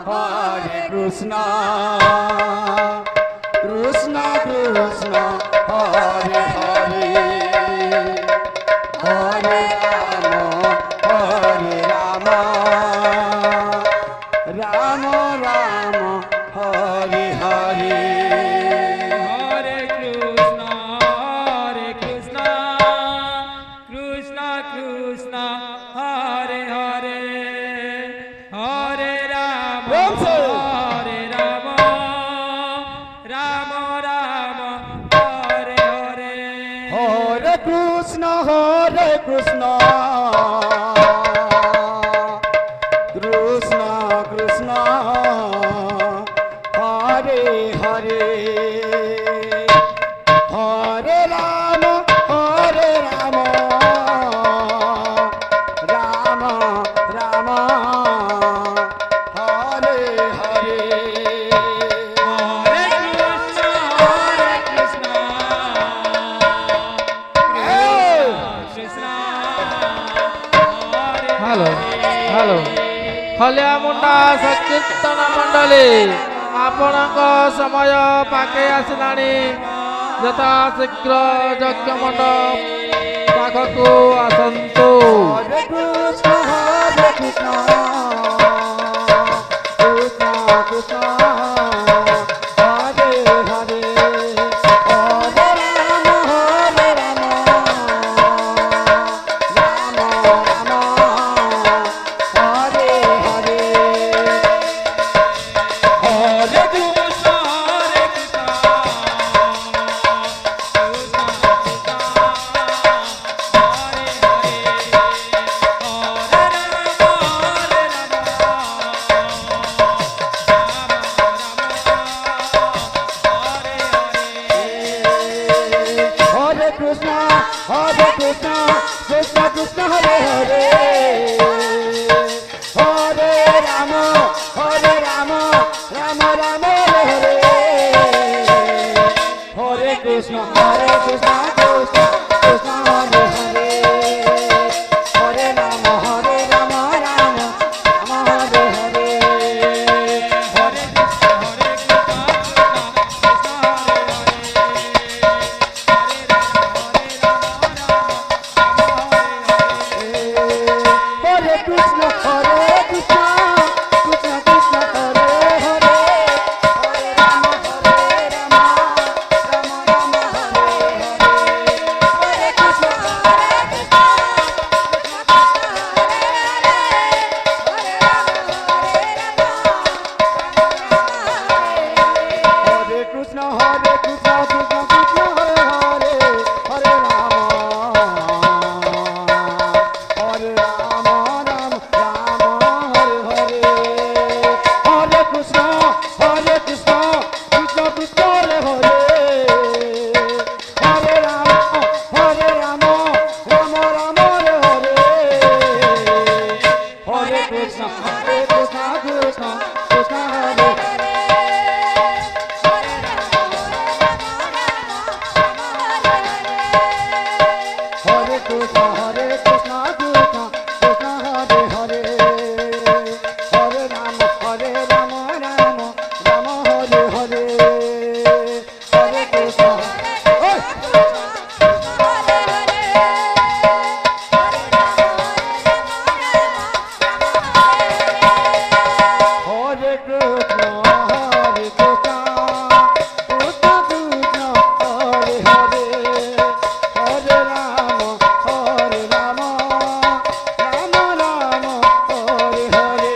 Hare Krishna, Krishna Krishna, Hare Hare, Hare Rama, Rama Rama, Hare Hare. Hare Krishna, Krishna Krishna, Hare Hare, Hare Rama, Rama Rama, Hare Hare. Hare Krishna, Krishna Krishna, Hare Hare, Hare Rama, Rama Rama, Hare Hare. Hare Krishna, Krishna, hello hello হলিଆ ମୁଣ୍ଡା ସଂକୀର୍ତ୍ତନ ମଣ୍ଡଳୀ ଆପଣଙ୍କ ସମୟ ପାଖେଇ ଆସିଲାଣି। ଯଥା ଶୀଘ୍ର ଯଜ୍ଞ ମଣ୍ଡପ ପାଖକୁ ଆସନ୍ତୁ। Hare Krishna, Krishna Krishna, Hare Hare, Hare Rama, Rama Rama, Hare Hare. Hare Krishna, Krishna, Hare Krishna, Krishna Krishna, Hare Hare, Hare Rama, Rama Rama, Hare Hare. Hare Krishna, Krishna Krishna, Hare Hare, Hare Rama, Rama Rama, Hare Hare. Hare Krishna, Hare Krishna, Krishna Krishna, Hare Hare, Hare Rama, Rama Rama, Hare Hare. Hare Krishna, Hare Krishna, Krishna Krishna, Hare Hare, Hare Rama, Rama Rama, Hare Hare. Hare Krishna, Krishna Krishna, Hare Hare, Hare Rama, Rama Rama, Hare Hare. Hare Krishna, Krishna Krishna, Hare Hare. Hare Krishna, Krishna Krishna, Hare Hare, Hare Rama, Rama Hare Hare. Hare Krishna, Hare Krishna, Krishna Krishna, Hare Hare, Hare Rama, Rama Rama, Hare Hare.